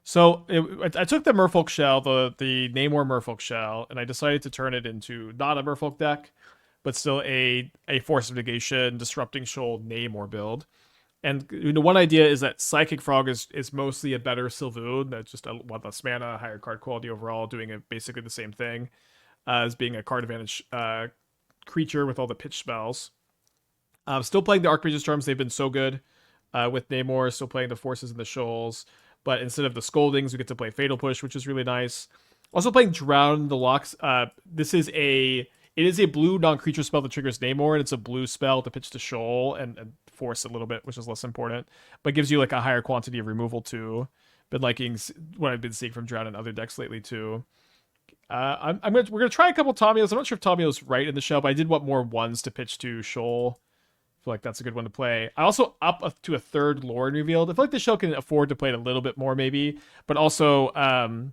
So I took the Merfolk shell, the Namor Merfolk shell, and I decided to turn it into not a Merfolk deck, but still a Force of Negation, Disrupting Shoal Namor build. And one idea is that Psychic Frog is mostly a better Sylvoon that's just one less mana, higher card quality overall, doing basically the same thing as being a card advantage creature with all the pitch spells. Still playing the Archmage's Charms, they've been so good with Namor, still playing the Forces and the Shoals. But instead of the Scoldings, we get to play Fatal Push, which is really nice. Also playing Drown the Lochs. It is a blue non-creature spell that triggers Namor, and it's a blue spell to pitch to Shoal and force a little bit, which is less important, but gives you like a higher quantity of removal too. Been liking what I've been seeing from Drown in other decks lately too. We're gonna try a couple Tamiyos. I'm not sure if Tamiyo's right in the show, but I did want more ones to pitch to Shoal. I feel like that's a good one to play. I also to a third Lórien Revealed. I feel like the show can afford to play it a little bit more, maybe, but also Lórien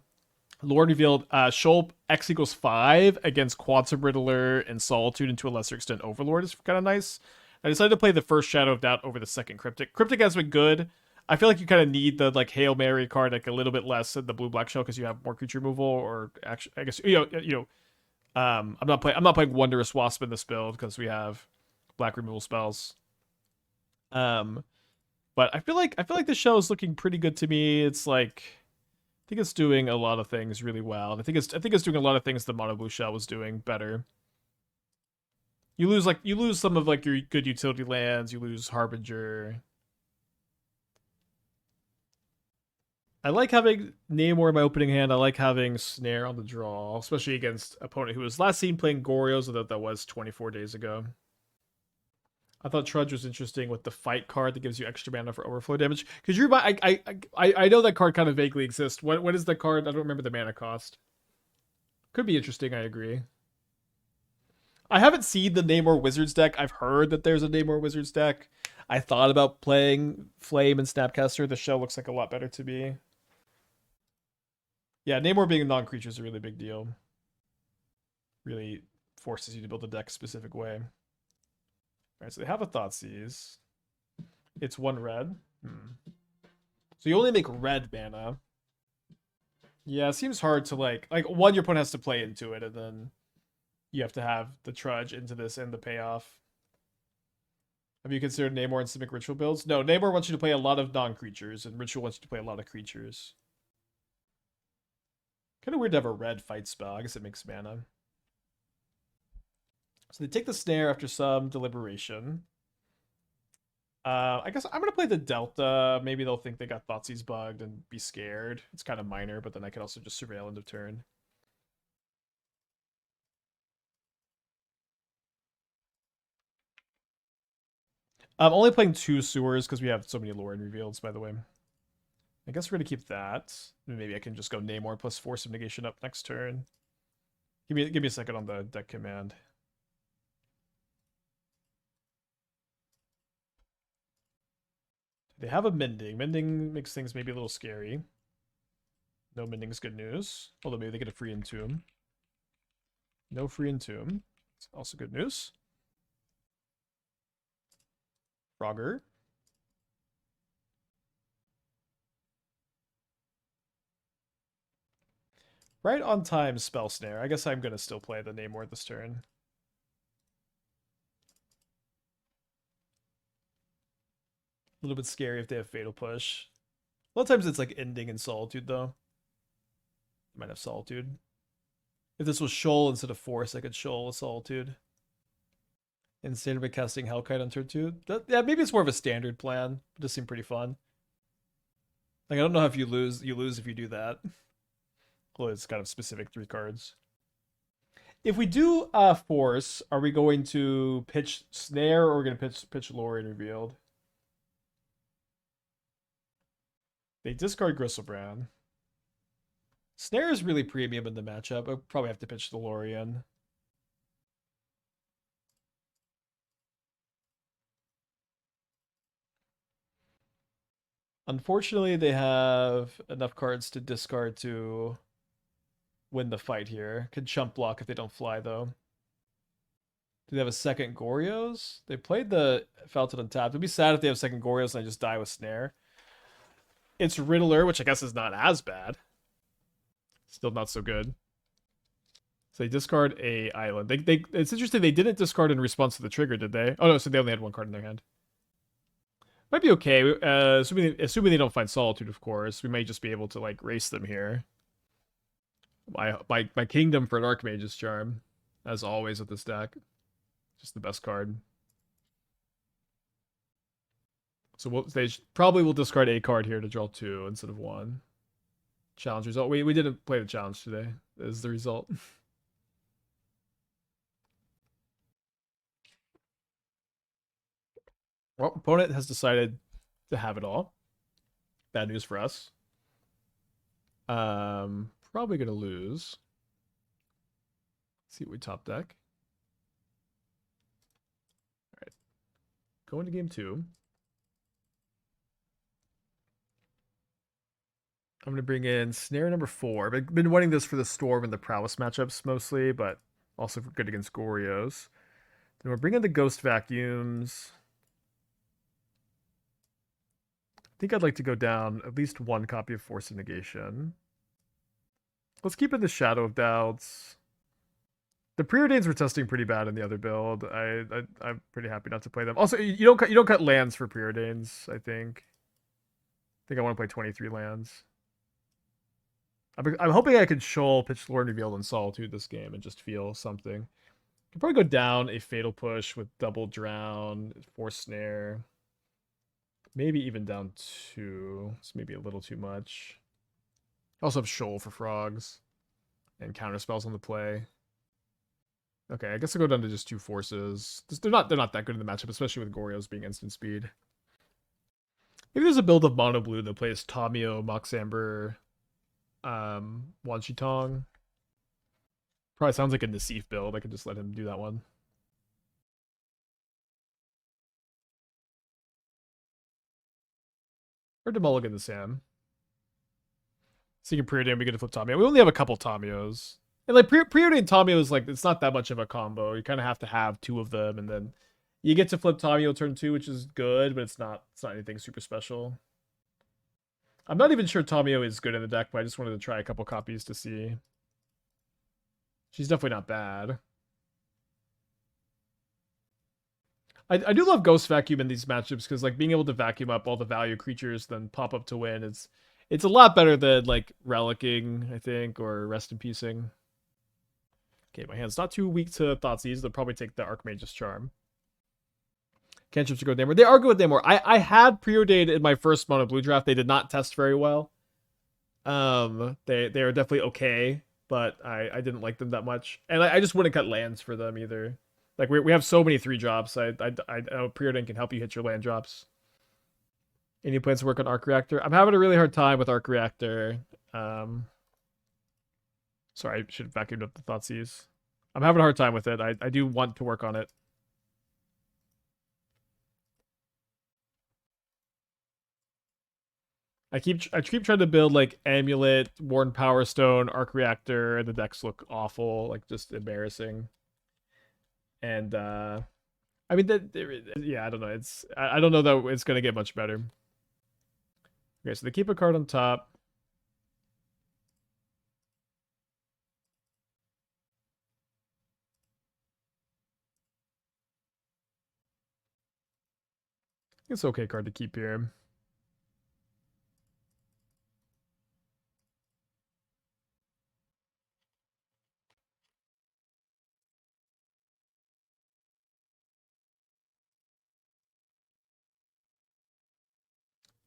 Revealed. Shoal X equals 5 against Quantum Riddler and Solitude, and to a lesser extent Overlord is kind of nice. I decided to play the first Shadow of Doubt over the second Cryptic. Cryptic has been good. I feel like you kind of need the like Hail Mary card like a little bit less than the blue black shell because you have more creature removal, or actually I guess I'm not playing Wondrous Wasp in this build because we have black removal spells. Um, but I feel like the show is looking pretty good to me. It's like I think it's doing a lot of things really well. And I think it's doing a lot of things the mono blue shell was doing better. You lose some of like your good utility lands. You lose Harbinger. I like having Namor in my opening hand. I like having Snare on the draw, especially against an opponent who was last seen playing Goryo's, although that was 24 days ago. I thought Trudge was interesting with the fight card that gives you extra mana for overflow damage. Because you're, I know that card kind of vaguely exists. What is the card? I don't remember the mana cost. Could be interesting. I agree. I haven't seen the Namor Wizards deck. I've heard that there's a Namor Wizards deck. I thought about playing Flame and Snapcaster. The shell looks like a lot better to me. Yeah, Namor being a non-creature is a really big deal. Really forces you to build a deck a specific way. All right, so they have a Thoughtseize. It's 1 red. So you only make red mana. Yeah, it seems hard to like one, your opponent has to play into it, and then you have to have the trudge into this and the payoff. Have you considered Namor and Simic Ritual builds? No, Namor wants you to play a lot of non-creatures, and Ritual wants you to play a lot of creatures. Kind of weird to have a red fight spell. I guess it makes mana. So they take the snare after some deliberation. I guess I'm gonna play the Delta. Maybe they'll think they got Thoughtseize bugged and be scared. It's kind of minor, but then I can also just surveil end of turn. I'm only playing 2 sewers because we have so many Lórien Revealeds, by the way. I guess we're gonna keep that. Maybe I can just go Namor plus Force of Negation up next turn. Give me a second on the deck command. They have a Mending. Mending makes things maybe a little scary. No Mending's good news. Although maybe they get a free Entomb. No free Entomb. It's also good news. Frogger. Right on time, Spell Snare. I guess I'm going to still play the Namor this turn. A little bit scary if they have Fatal Push. A lot of times it's like ending in Solitude, though. Might have Solitude. If this was Shoal instead of Force, I could Shoal a Solitude. Instead of casting Hellkite on turn 2. Yeah, maybe it's more of a standard plan. It does seem pretty fun. Like, I don't know if you lose if you do that. Well, it's kind of specific 3 cards. If we do Force, are we going to pitch Snare or are we going to pitch Lórien Revealed? They discard Gristlebrand. Snare is really premium in the matchup. I'll probably have to pitch the Lórien. Unfortunately, they have enough cards to discard to win the fight here. Could chump block if they don't fly, though. Do they have a second Goryo's? They played the Felton untapped. It'd be sad if they have second Goryo's and I just die with Snare. It's Riddler, which I guess is not as bad. Still not so good. So they discard a island. It's interesting. They didn't discard in response to the trigger, did they? Oh no, so they only had one card in their hand. Might be okay. Assuming they don't find Solitude, of course. We might just be able to like race them here. My kingdom for an Archmage's Charm, as always with this deck. Just the best card. So they probably will discard a card here to draw 2 instead of 1. Challenge result. We didn't play the challenge today. Is the result. Well, opponent has decided to have it all. Bad news for us. Probably gonna lose. Let's see what we top deck. All right. Go into game 2. I'm going to bring in Snare number 4. I've been wanting this for the Storm and the Prowess matchups mostly, but also for good against Gorios. Then we're bringing the Ghost Vacuums. I think I'd like to go down at least 1 copy of Force of Negation. Let's keep in the Shadow of Doubts. The Preordains were testing pretty bad in the other build. I'm pretty happy not to play them. Also, you don't cut lands for Preordains, I think. I want to play 23 lands. I'm hoping I can Shoal, pitch Lórien Revealed, and Solitude this game and just feel something. Could probably go down a Fatal Push with Double Drown, Force Snare. Maybe even down 2. It's maybe a little too much. I also have Shoal for frogs. And counterspells on the play. Okay, I guess I'll go down to just 2 forces. They're not that good in the matchup, especially with Gorios being instant speed. Maybe there's a build of Mono Blue that plays Tamiyo, Moxamber, Wan Shi Tong. Probably sounds like a Nassif build. I could just let him do that one. Or to mulligan the Sam. Seeking Preordain, we get to flip Tamiyo. We only have a couple Tamiyos. And like Preordain Tamiyo is like, it's not that much of a combo. You kind of have to have 2 of them, and then you get to flip Tamiyo turn 2, which is good, but it's not anything super special. I'm not even sure Tamiyo is good in the deck, but I just wanted to try a couple copies to see. She's definitely not bad. I do love Ghost Vacuum in these matchups because like being able to vacuum up all the value creatures, then pop up to win, it's a lot better than like Relicking, I think, or Rest in Peacing. Okay, my hand's not too weak to Thoughtseize. They'll probably take the Archmage's Charm. Cantrips to go with Namor. They are good with Namor. I had Preordained in my first Mono Blue draft. They did not test very well. They are definitely okay, but I didn't like them that much. And I just wouldn't cut lands for them either. Like we have so many 3 drops. I know Preordain can help you hit your land drops. Any plans to work on Arc Reactor? I'm having a really hard time with Arc Reactor. Sorry, I should have vacuumed up the Thoughtseize. I'm having a hard time with it. I do want to work on it. I keep trying to build like Amulet, Worn Power Stone, Arc Reactor, and the decks look awful, like just embarrassing. And I mean yeah, I don't know. I don't know that it's gonna get much better. Okay, so they keep a card on top. It's an okay card to keep here.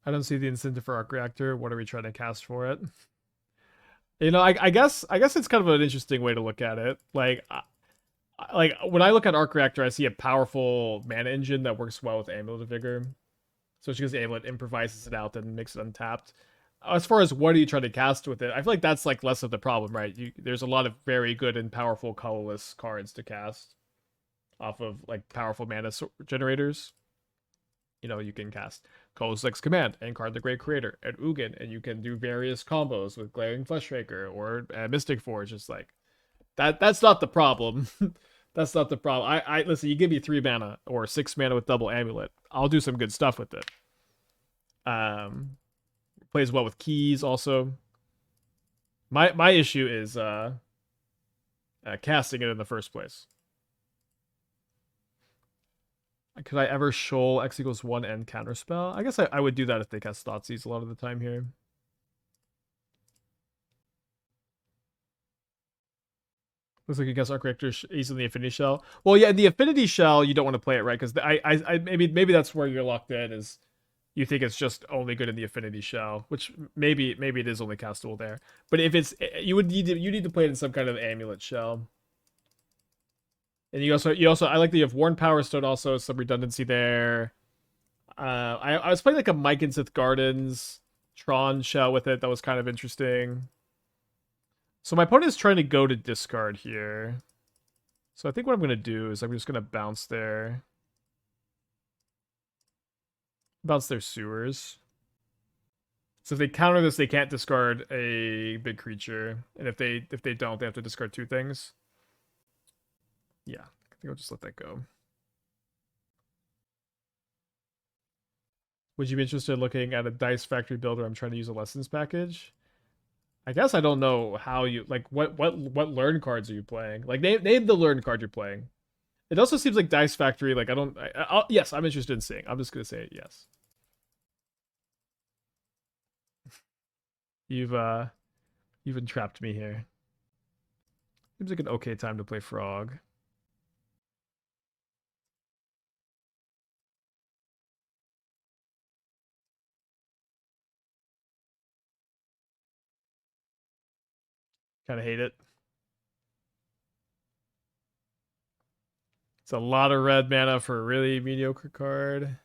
I don't see the incentive for Arc Reactor. What are we trying to cast for it? You know, I guess it's kind of an interesting way to look at it. Like when I look at Arc Reactor, I see a powerful mana engine that works well with Amulet of Vigor. So she goes Amulet, improvises it out, and makes it untapped. As far as what are you trying to cast with it, I feel like that's like less of the problem, right? There's a lot of very good and powerful colorless cards to cast off of like powerful mana generators. You know, you can cast Cryptic Command and Card the Great Creator and Ugin, and you can do various combos with Glaring Fleshraker or Mystic Forge. It's like that's not the problem. That's not the problem. I listen, you give me 3 mana or 6 mana with double Amulet, I'll do some good stuff with it. plays well with keys also. My issue is casting it in the first place. Could I ever shoal X equals 1 and counterspell? I guess I would do that if they cast Thoughtseize a lot of the time here. Looks like you cast Archrector Ace in the Affinity Shell. Well, yeah, in the Affinity Shell, you don't want to play it, right? Because I maybe that's where you're locked in, is you think it's just only good in the Affinity Shell, which maybe it is only castable there. But if it's, you need to play it in some kind of Amulet Shell. And you also I like that you have Worn Power Stone, also some redundancy there. I was playing like a Myconsyth Gardens Tron shell with it. That was kind of interesting. So my opponent is trying to go to discard here. So I think what I'm going to do is I'm just going to bounce there. Bounce their sewers. So if they counter this, they can't discard a big creature. And if they don't, they have to discard 2 things. Yeah, I think I'll just let that go. Would you be interested in looking at a Dice Factory build where I'm trying to use a lessons package? I guess I don't know how you, like, what learn cards are you playing? Like, name the learn card you're playing. It also seems like Dice Factory, like, yes, I'm interested in seeing. I'm just gonna say it, yes. You've entrapped me here. Seems like an okay time to play Frog. Kind of hate it. It's a lot of red mana for a really mediocre card.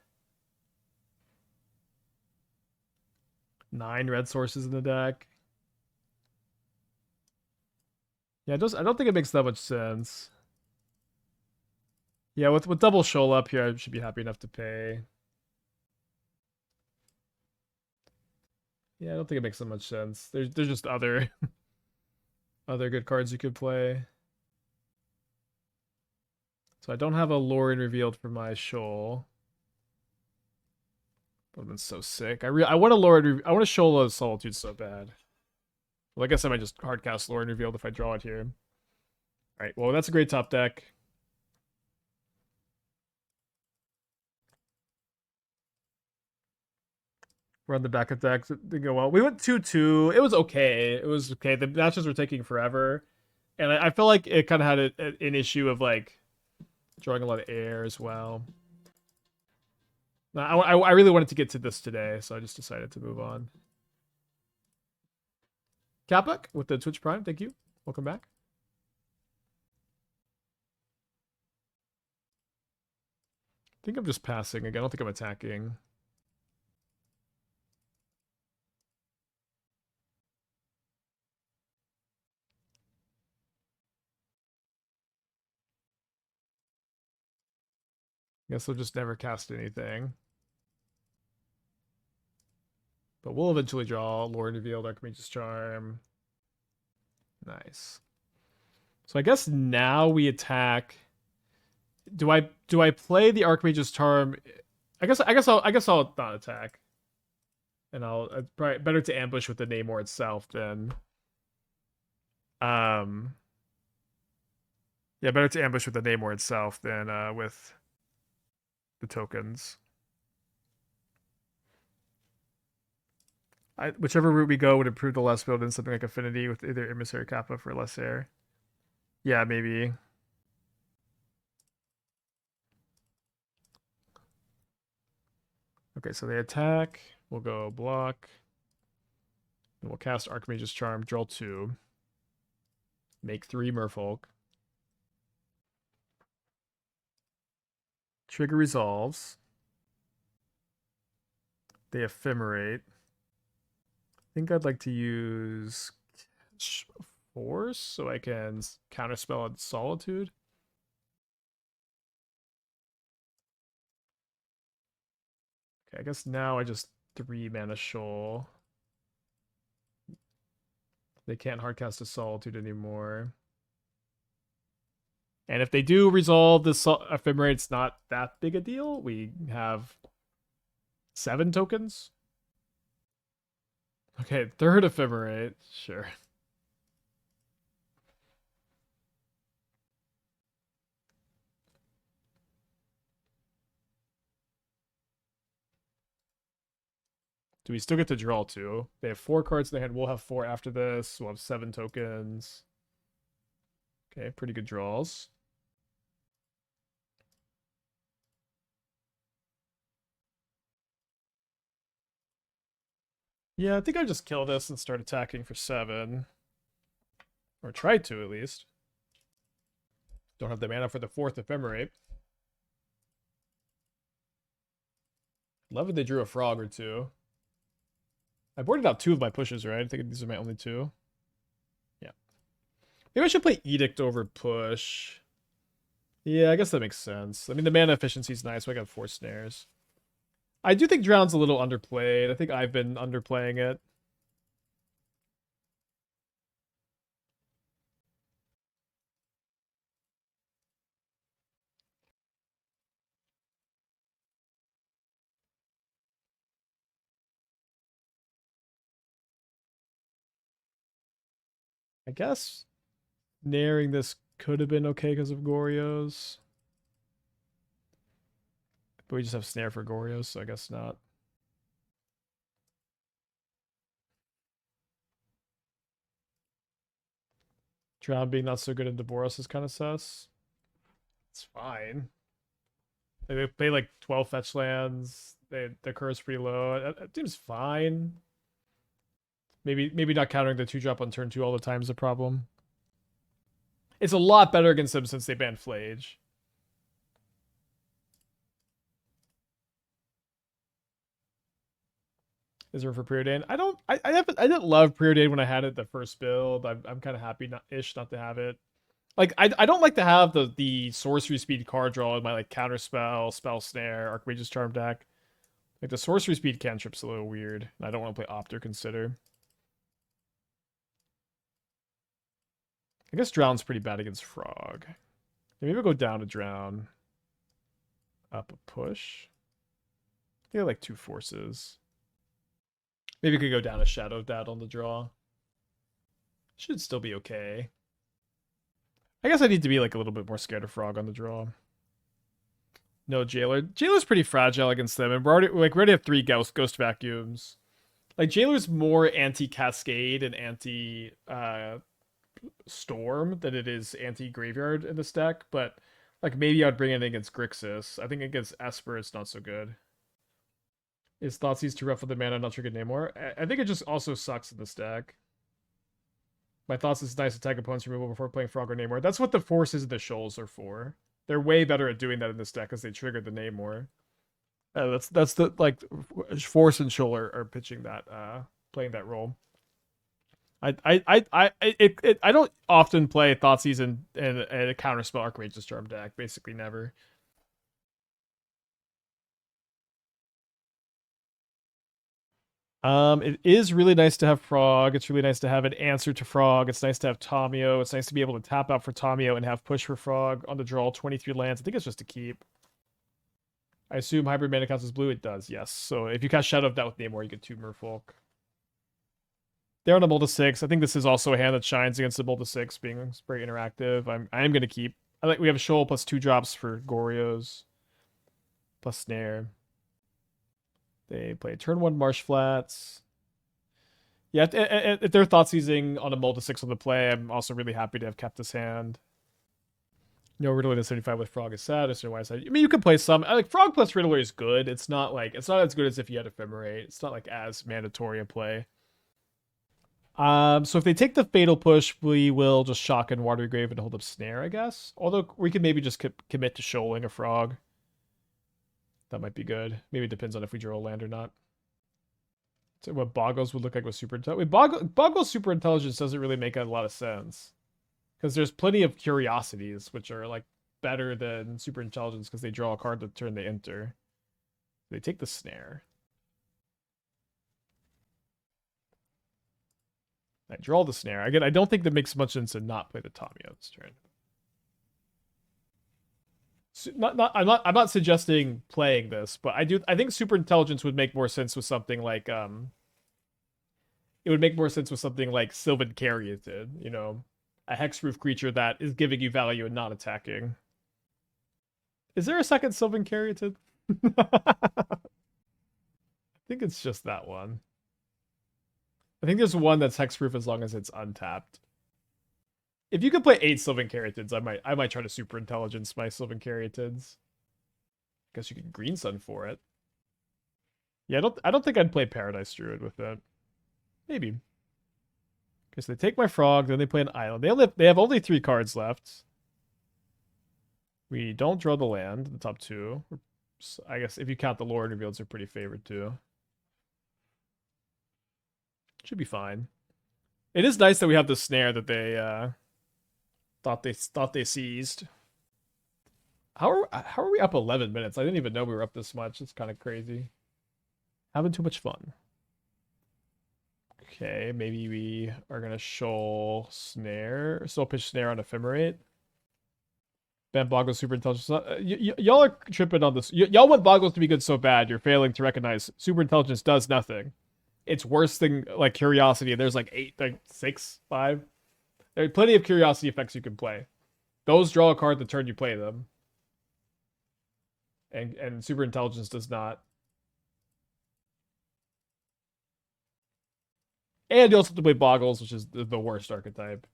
9 red sources in the deck. Yeah, I don't think it makes that much sense. Yeah, with double shoal up here, I should be happy enough to pay. Yeah, I don't think it makes that much sense. There's just other other good cards you could play. So I don't have a Lórien Revealed for my shoal. Would have been so sick. I want a I want a Shoal of Solitude so bad. Well, I guess I might just hardcast Lórien Revealed if I draw it here. All right, well, that's a great top deck. Run the backup decks. They go well. We went 2-2. It was okay. It was okay. The matches were taking forever. And I feel like it kind of had an issue of, like, drawing a lot of air as well. I really wanted to get to this today, so I just decided to move on. Kappa with the Twitch Prime, thank you. Welcome back. I think I'm just passing again. I don't think I'm attacking. Guess I'll just never cast anything. But we'll eventually draw Lórien Revealed, Archmage's Charm. Nice. So I guess now we attack. Do I play the Archmage's Charm? I guess I'll not attack. And it's probably better to ambush with the Namor itself than yeah, better to ambush with the Namor itself than with the tokens. Whichever route we go would improve the last build in something like Affinity with either Emissary Kappa for less air. Yeah, maybe. Okay, so they attack. We'll go block. And we'll cast Archmage's Charm, draw 2. Make 3 Merfolk. Trigger resolves. They ephemerate. I think I'd like to use Force so I can counterspell on Solitude. Okay, I guess now I just 3 mana Shoal. They can't hardcast a Solitude anymore. And if they do resolve the Ephemerate, it's not that big a deal. We have 7 tokens. Okay, third ephemerate. Sure. Do we still get to draw two? They have 4 cards in their hand. We'll have 4 after this. We'll have 7 tokens. Okay, pretty good draws. Yeah, I think I just kill this and start attacking for 7. Or try to, at least. Don't have the mana for the 4th ephemerate. Love it they drew a frog or 2. I boarded out 2 of my pushes, right? I think these are my only 2. Yeah. Maybe I should play Edict over push. Yeah, I guess that makes sense. I mean, the mana efficiency is nice, so I got 4 snares. I do think Drown's a little underplayed. I think I've been underplaying it. I guess naring this could have been okay because of Goryo's. But we just have Snare for Goryo's, so I guess not. Drown being not so good in Boros is kind of sus. It's fine. They pay like 12 fetch lands. Their curve's pretty low. That seems fine. Maybe not countering the 2-drop on turn 2 all the time is a problem. It's a lot better against them since they banned Flage. Is there for Preordain? I didn't love Preordain when I had it the first build. I'm kind of happy not to have it. Like I don't like to have the sorcery speed card draw in my like counterspell, spell snare, Archmage's Charm deck. Like the sorcery speed cantrip's a little weird. And I don't want to play Opt or Consider. I guess Drown's pretty bad against Frog. Maybe we'll go down to Drown. Up a push. I like 2 forces. Maybe we could go down a Shadow Dad on the draw. Should still be okay. I guess I need to be like a little bit more scared of Frog on the draw. No Jailer. Jailer's pretty fragile against them, and we already have 3 Ghost Vacuums. Like Jailer's more anti-Cascade and anti Storm than it is anti-Graveyard in this deck, but like maybe I'd bring it against Grixis. I think against Esper it's not so good. Is Thoughtseize too rough with the mana not trigger Namor? I think it just also sucks in this deck. My thoughts is nice attack opponent's removal before playing Frog or Namor. That's what the Forces and the Shoals are for. They're way better at doing that in this deck because they trigger the Namor. That's the like Force and Shoal are pitching that playing that role. I don't often play Thoughtseize in a Counterspell Archmage's Charm deck. Basically never. It is really nice to have Frog. It's really nice to have an answer to Frog. It's nice to have Tamiyo. It's nice to be able to tap out for Tamiyo and have push for Frog on the draw 23 lands. I think it's just a keep. I assume hybrid mana counts as blue. It does, yes. So if you cast Shadow of Doubt with Namor, you get 2 Merfolk. They're on a Multi 6. I think this is also a hand that shines against the Multi 6 being very interactive. I am gonna keep. We have a Shoal plus 2 drops for Goryo's. Plus Snare. They play turn 1 Marsh Flats. Yeah, if they're Thoughtsseizing on a Multi 6 on the play, I'm also really happy to have kept this hand. No, Riddler to 75 with Frog is sad. Or why is that? I mean, you can play some. Like Frog plus Riddler is good. It's not as good as if you had Ephemerate. It's not like as mandatory a play. So if they take the Fatal Push, we will just shock in Watery Grave and hold up Snare, I guess. Although we could maybe just commit to Shoaling a Frog. That might be good. Maybe it depends on if we draw a land or not. So what Boggles would look like with Super Intelligence. Boggles Super Intelligence doesn't really make a lot of sense. Because there's plenty of Curiosities, which are like better than Super Intelligence because they draw a card the turn they enter. They take the Snare. I draw the Snare. Again, I don't think that makes much sense to not play the Tamiyo this turn. I'm not suggesting playing this, but I think Super Intelligence would make more sense with something like it would make more sense with something like Sylvan Caryatid, you know, a hexproof creature that is giving you value and not attacking. Is there a second Sylvan Caryatid? I think it's just that one. I think there's one that's hexproof as long as it's untapped. If you could play 8 Sylvan Caryatids, I might try to super intelligence my Sylvan Caryatids. Guess you could green sun for it. Yeah, I don't think I'd play Paradise Druid with it. Maybe. Because they take my frog, then they play an island. They have only 3 cards left. We don't draw the land, the top 2. I guess if you count the Lórien Revealed, they're pretty favored too. Should be fine. It is nice that we have the snare that they thought they seized. How are we up 11 minutes? I didn't even know we were up this much. It's kind of crazy. Having too much fun. Okay, maybe we are gonna shoal snare, soul pitch snare on ephemerate. Ben Boggles super intelligence. Y'all are tripping on this. Y'all want Boggles to be good so bad. You're failing to recognize super intelligence does nothing. It's worse than like curiosity. There's like 8, like 6, 5. There are plenty of curiosity effects you can play. Those draw a card the turn you play them. And super intelligence does not. And you also have to play Boggles, which is the worst archetype.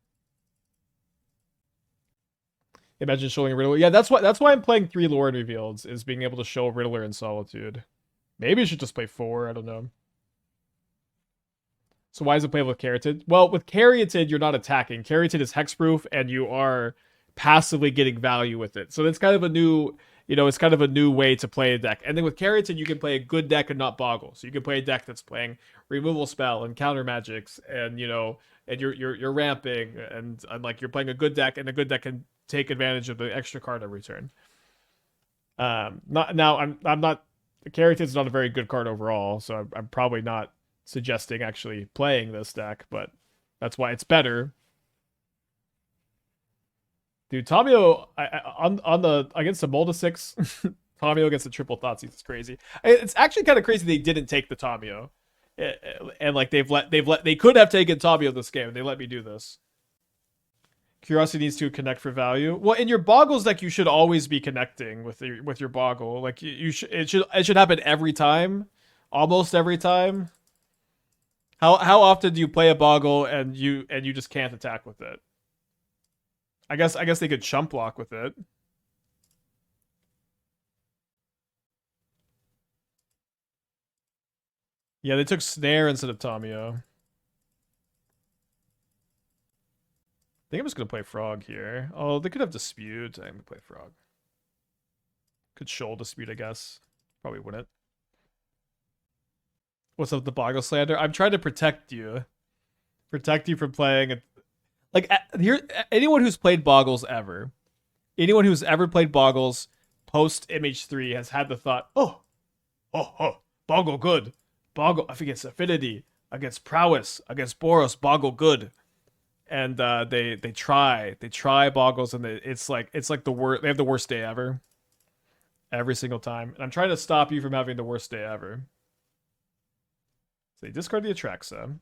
Imagine showing a Riddler. Yeah, that's why I'm playing 3 Lórien Revealeds, is being able to show Riddler in Solitude. Maybe you should just play 4, I don't know. So why is it playable with Caryatid? Well, with Caryatid, you're not attacking. Caryatid is hexproof, and you are passively getting value with it. So it's kind of a new, it's kind of a new way to play a deck. And then with Caryatid, you can play a good deck and not Boggle. So you can play a deck that's playing removal spell and counter magics, and and you're ramping, and like you're playing a good deck, and a good deck can take advantage of the extra card every turn. I'm not. Caryatid's not a very good card overall, so I'm probably not suggesting actually playing this deck, but that's why it's better. Dude, Tamiyo on the against the Molda 6, Tamiyo against the triple Thoughtseize is crazy. It's actually kind of crazy they didn't take the Tamiyo, and like they could have taken Tamiyo this game. They let me do this. Curiosity needs to connect for value. Well, in your Boggles deck, you should always be connecting with your Boggle. Like it should happen every time, almost every time. How often do you play a Boggle and you just can't attack with it? I guess they could chump block with it. Yeah, they took Snare instead of Tamiyo. I think I'm just gonna play Frog here. Oh, they could have Dispute. I'm gonna play Frog. Could Shoal Dispute, I guess. Probably wouldn't. What's up, the Boggle Slander? I'm trying to protect you. Protect you from playing it. Like, here, anyone who's played Boggles ever, anyone who's ever played Boggles post MH3 has had the thought, oh, Boggle good. Boggle against Affinity, against Prowess, against Boros, Boggle good. And they try Boggles, and it's like the worst. They have the worst day ever. Every single time. And I'm trying to stop you from having the worst day ever. So they discard the Atraxa.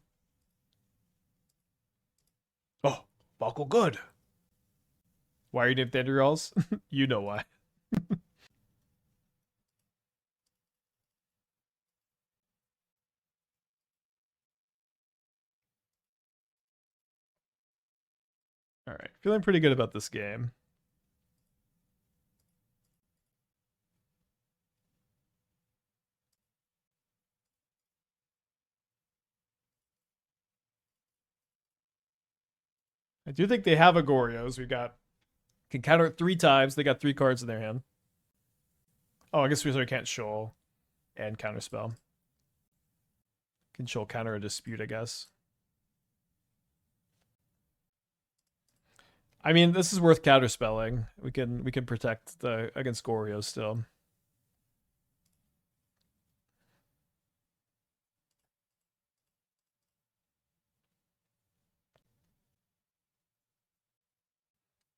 Oh, Boggle good. Why are you named Thunderalls? You know why. Alright, feeling pretty good about this game. I do think they have Agorios. Can counter it 3 times. They got 3 cards in their hand. Oh, I guess we can't Shoal and Counterspell. Can Shoal counter a Dispute, I guess. I mean, this is worth counterspelling. We can protect against Gorios still.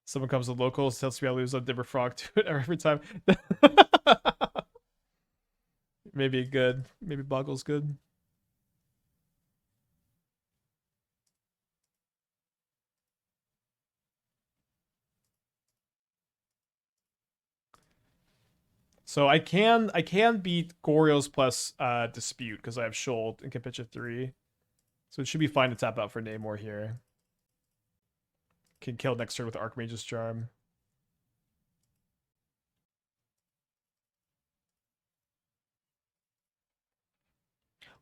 Someone comes with locals, tells me I lose on Dimir Frog to it every time. Maybe good. Maybe Boggle's good. So I can beat Goryo's plus Dispute because I have Sheold and can pitch a 3. So it should be fine to tap out for Namor here. Can kill next turn with Archmage's Charm.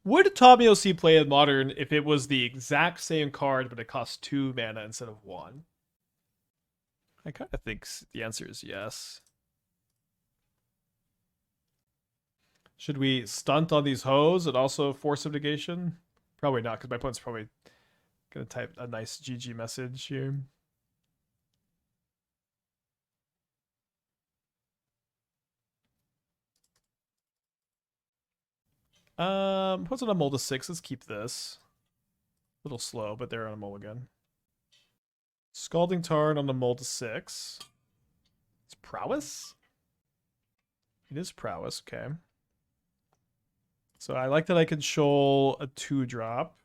Would Tamiyo see play in Modern if it was the exact same card, but it costs 2 mana instead of 1? I kind of think the answer is yes. Should we stunt on these hoes and also Force of Negation? Probably not, because my opponent's probably going to type a nice GG message here. What's on a Mold of 6? Let's keep this. A little slow, but they're on a mulligan. Scalding Tarn on the Mold of 6. It's Prowess? It is Prowess, okay. So I like that I can shoal a 2-drop.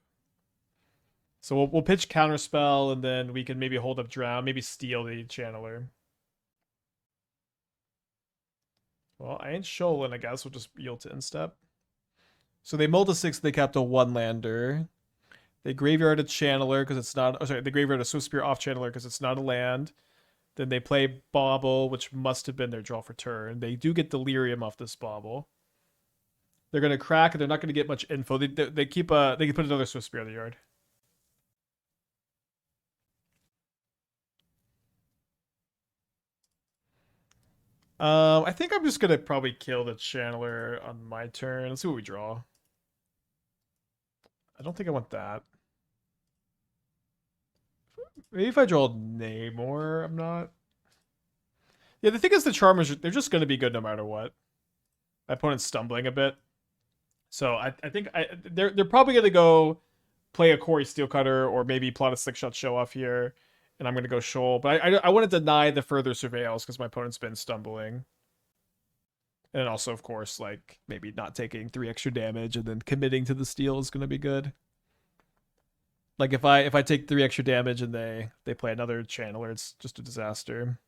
So we'll pitch Counterspell, and then we can maybe hold up Drown, maybe steal the Channeler. Well, I ain't shoaling, I guess. We'll just yield to instep. So they mulled a 6, they kept a 1-lander. They graveyard a Channeler because it's not... Oh, sorry, they graveyard a Swift Spear off Channeler because it's not a land. Then they play Bauble, which must have been their draw for turn. They do get Delirium off this Bauble. They're going to crack, and they're not going to get much info. They keep they can put another Swift Spear in the yard. I think I'm just going to probably kill the Channeler on my turn. Let's see what we draw. I don't think I want that. Maybe if I draw Namor, I'm not. Yeah, the thing is the Charmers, they're just going to be good no matter what. My opponent's stumbling a bit. So I think they're probably going to go play a Corey Steelcutter or maybe plot a 6-shot show off here. And I'm going to go Shoal. But I want to deny the further surveils because my opponent's been stumbling. And then also, of course, like maybe not taking 3 extra damage and then committing to the steal is going to be good. Like if I take 3 extra damage and they play another Channeler, it's just a disaster.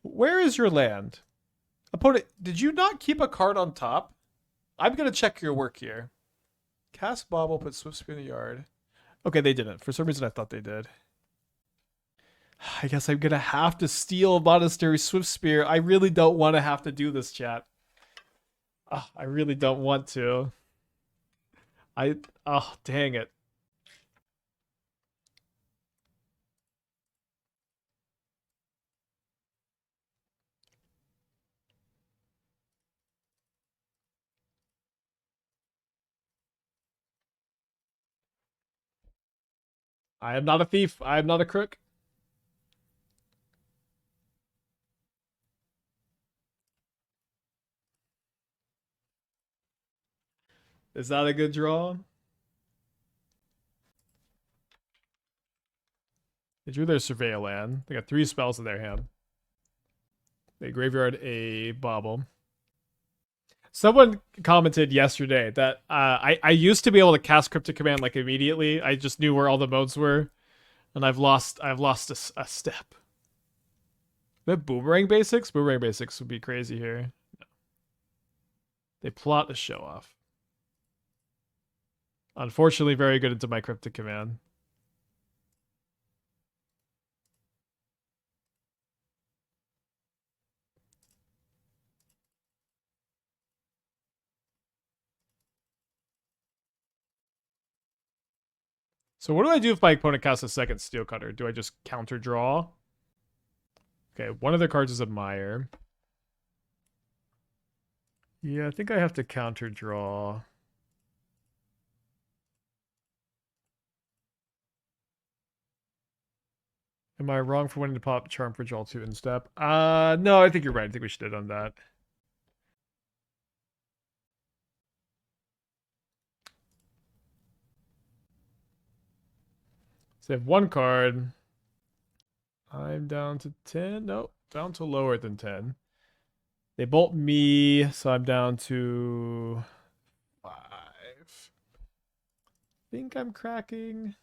Where is your land? Opponent, did you not keep a card on top? I'm going to check your work here. Cast Bauble, put Swift Spear in the yard. Okay, they didn't. For some reason, I thought they did. I guess I'm going to have to steal Monastery Swift Spear. I really don't want to have to do this, chat. I really don't want to. Oh, dang it. I am not a thief. I am not a crook. Is that a good draw? They drew their Surveil land. They got 3 spells in their hand. They graveyard a Bauble. Someone commented yesterday that I used to be able to cast Cryptic Command like immediately. I just knew where all the modes were, and I've lost a step. But Boomerang Basics? Boomerang Basics would be crazy here. No. They plot a show off. Unfortunately, very good into my Cryptic Command. So what do I do if my opponent casts a second Steel Cutter? Do I just counter draw? Okay, one of their cards is a Mire. Yeah, I think I have to counter draw. Am I wrong for wanting to pop Charm for draw 2 in step? No, I think you're right. I think we should have done that. So I have 1 card. I'm down to 10. Nope, down to lower than 10. They bolt me, so I'm down to 5. Think I'm cracking.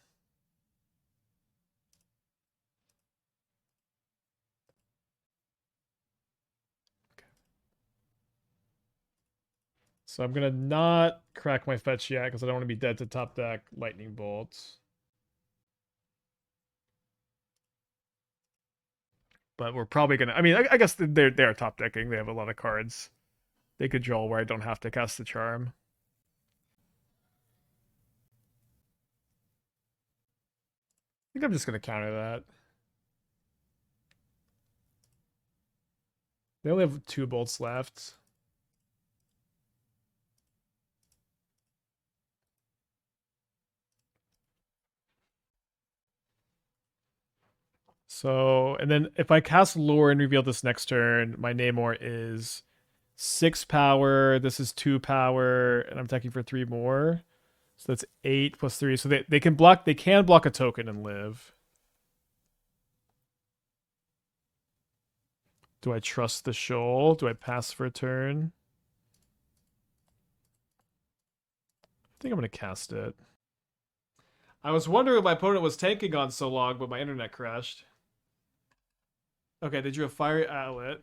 So I'm gonna not crack my fetch yet because I don't want to be dead to top deck lightning bolts. But we're probably gonna. I mean, I guess they're top decking. They have a lot of cards they could draw where I don't have to cast the charm. I think I'm just gonna counter that. They only have 2 bolts left. So, and then if I cast Lore and reveal this next turn, my Namor is 6 power. This is 2 power, and I'm attacking for 3 more. So that's 8 plus 3. So they can block a token and live. Do I trust the shoal? Do I pass for a turn? I think I'm gonna cast it. I was wondering if my opponent was tanking on so long, but my internet crashed. Okay, they drew a fiery outlet.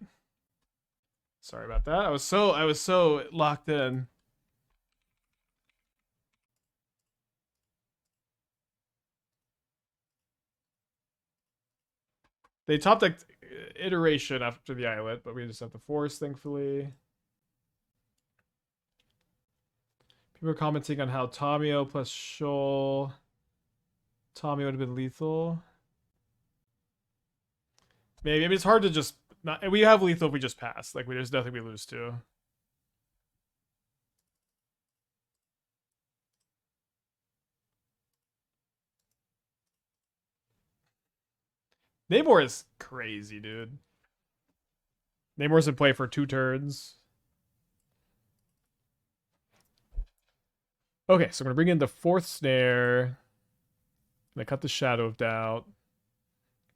Sorry about that. I was so locked in. They top decked iteration after the islet, but we just have the force, thankfully. People are commenting on how Tamiyo plus Shoal. Tamiyo would have been lethal. Maybe. I mean, it's hard to just not. We have lethal if we just pass. Like, there's nothing we lose to. Namor is crazy, dude. Namor's in play for 2 turns. Okay, so I'm gonna bring in the 4th snare. Gonna cut the Shadow of Doubt.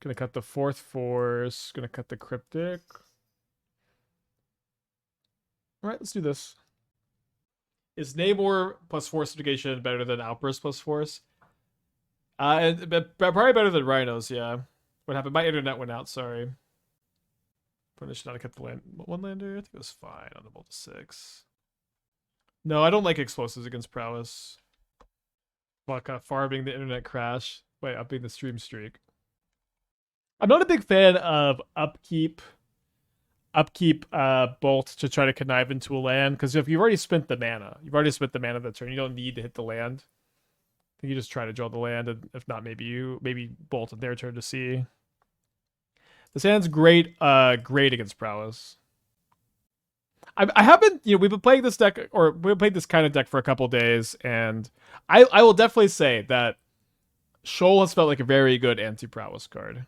Gonna cut the 4th force. Gonna cut the cryptic. Alright, let's do this. Is Namor plus Force of Negation better than Outburst plus Force? Probably better than Rhinos, yeah. What happened? My internet went out, sorry. Probably should not have kept the land. One lander? I think it was fine on the multi 6. No, I don't like explosives against prowess. Fuck, farming the internet crash. Wait, upping the stream streak. I'm not a big fan of upkeep bolt to try to connive into a land, because if you've already spent the mana, that turn. You don't need to hit the land. I think you just try to draw the land, and if not, maybe bolt on their turn to see. This hand's great against prowess. I haven't, we've been playing this deck, or we've played this kind of deck for a couple days, and I will definitely say that Shoal has felt like a very good anti-prowess card.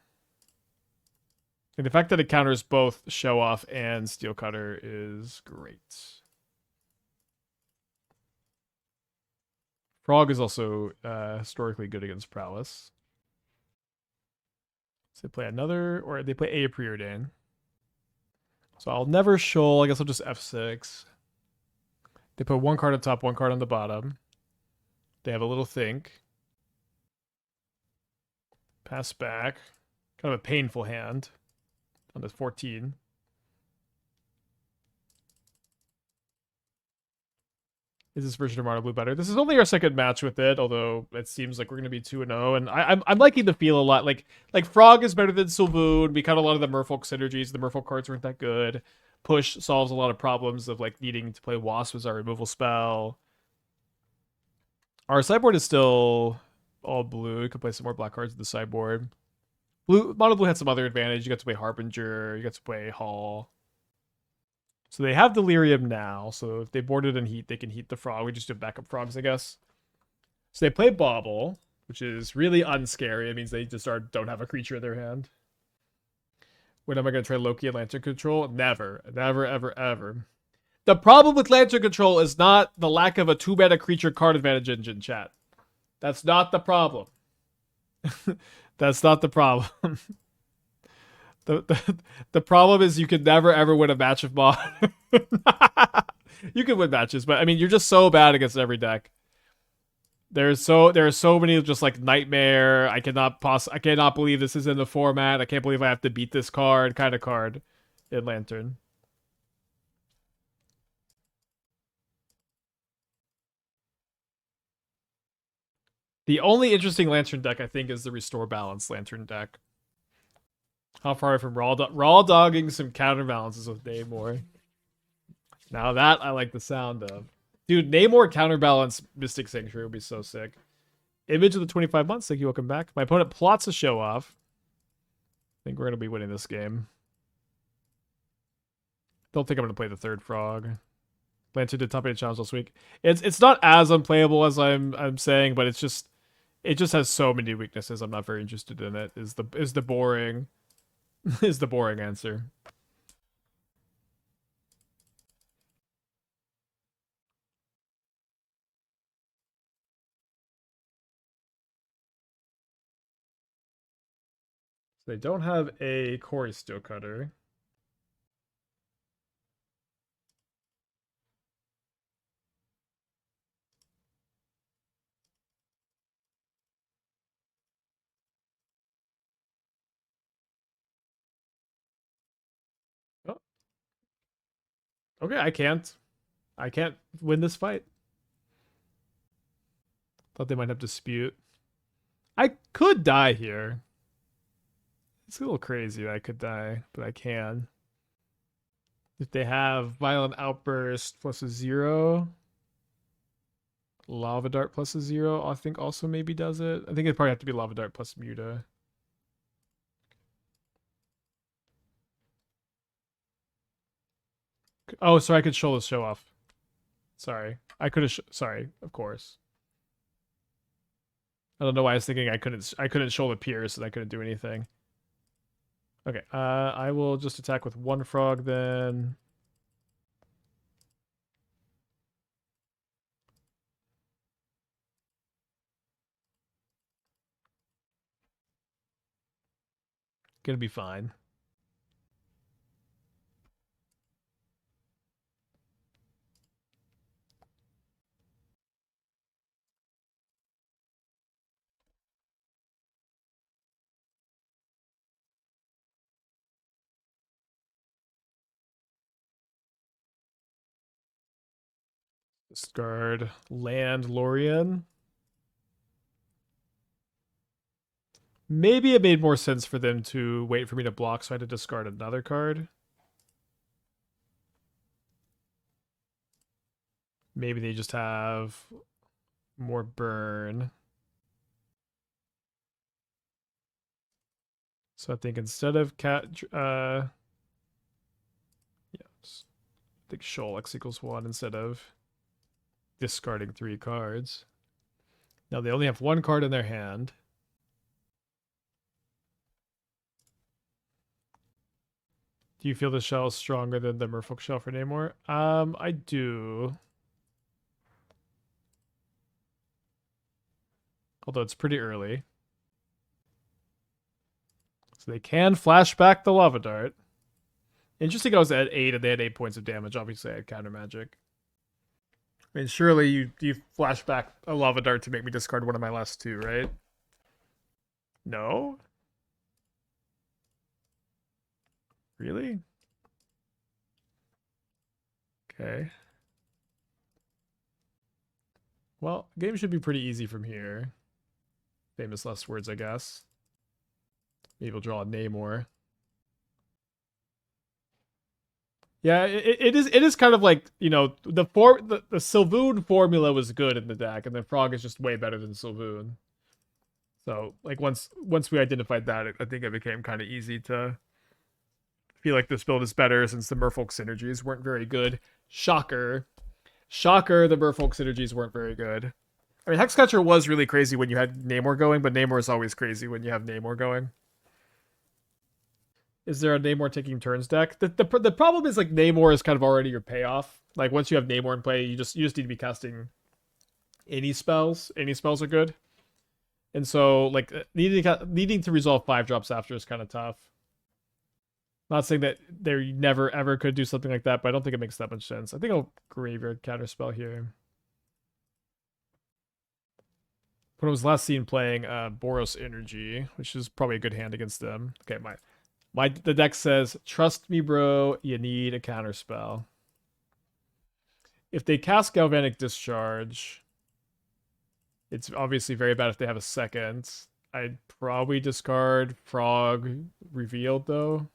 And the fact that it counters both Show Off and Steel Cutter is great. Frog is also historically good against prowess. So they play another, or they play a Preordain. So I'll never Shoal. I guess I'll just F6. They put 1 card on top, 1 card on the bottom. They have a little think. Pass back. Kind of a painful hand on the 14. Is this version of Mono Blue better? This is only our second match with it, although it seems like we're going to be 2-0, and I'm liking the feel a lot. Like Frog is better than Sylvoon. We cut a lot of the Merfolk synergies. The Merfolk cards weren't that good. Push solves a lot of problems of like needing to play Wasp as our removal spell. Our sideboard is still all blue. We could play some more black cards in the sideboard. Mono Blue had some other advantage. You got to play Harbinger. You got to play Hall. So they have Delirium now, so if they boarded in heat, they can heat the frog. We just do backup frogs, I guess. So they play Bauble, which is really unscary. It means they just don't have a creature in their hand. When am I going to try Loki and Lantern Control? Never. Never, ever, ever. The problem with Lantern Control is not the lack of a 2-mana creature card advantage engine, chat. That's not the problem. That's not the problem. The problem is you can never ever win a match of Mod. You can win matches, but I mean you're just so bad against every deck. There are so many just like nightmare. I cannot believe this is in the format. I can't believe I have to beat this card kind of card in Lantern. The only interesting Lantern deck, I think, is the Restore Balance Lantern deck. How far from raw dogging some counterbalances with Namor? Now that I like the sound of. Dude, Namor counterbalance Mystic Sanctuary would be so sick. Image of the 25 months. Thank you. Welcome back. My opponent plots a show off. I think we're going to be winning this game. Don't think I'm going to play the third frog. Lantern did top 8 challenge last week. It's not as unplayable as I'm saying, but it just has so many weaknesses. I'm not very interested in it. Is the boring is the boring answer. So they don't have a Quarry Steel Cutter. Oh, okay, I can't win this fight. Thought they might have dispute. I could die here. It's a little crazy that I could die, but I can. If they have Violent Outburst plus a 0, Lava Dart plus a 0, I think also maybe does it. I think it'd probably have to be Lava Dart plus Muta. Oh, sorry, I could show this show off. Sorry. I could have sorry, of course. I don't know why I was thinking I couldn't show the Pierce and I couldn't do anything. Okay, I will just attack with one frog then. Gonna be fine. Discard land Lórien. Maybe it made more sense for them to wait for me to block, so I had to discard another card. Maybe they just have more burn. So I think instead of yes, I think Shoal X equals 1 instead of discarding 3 cards. Now they only have 1 card in their hand. Do you feel the shell is stronger than the Merfolk shell for Namor? I do. Although it's pretty early. So they can flash back the Lava Dart. Interesting I was at 8 and they had 8 points of damage. Obviously I had counter magic. I mean, surely you flash back a Lava Dart to make me discard one of my last 2, right? No? Really? Okay. Well, game should be pretty easy from here. Famous last words, I guess. Maybe we'll draw a Namor. Yeah, it is kind of like, you know, the Sylvoon formula was good in the deck, and the Frog is just way better than Sylvoon. So, like, once we identified that, I think it became kind of easy to feel like this build is better since the Merfolk synergies weren't very good. Shocker. Shocker, the Merfolk synergies weren't very good. I mean, Hexcatcher was really crazy when you had Namor going, but Namor is always crazy when you have Namor going. Is there a Namor taking turns deck? The problem is, like, Namor is kind of already your payoff. Like, once you have Namor in play, you just need to be casting any spells. Any spells are good. And so, like, needing to resolve 5-drops after is kind of tough. Not saying that they never ever could do something like that, but I don't think it makes that much sense. I think I'll Graveyard Counterspell here. When I was last seen playing Boros Energy, which is probably a good hand against them. Okay, the deck says, trust me, bro, you need a counterspell. If they cast Galvanic Discharge, It's obviously very bad if they have a second. I'd probably discard Frog Revealed, though.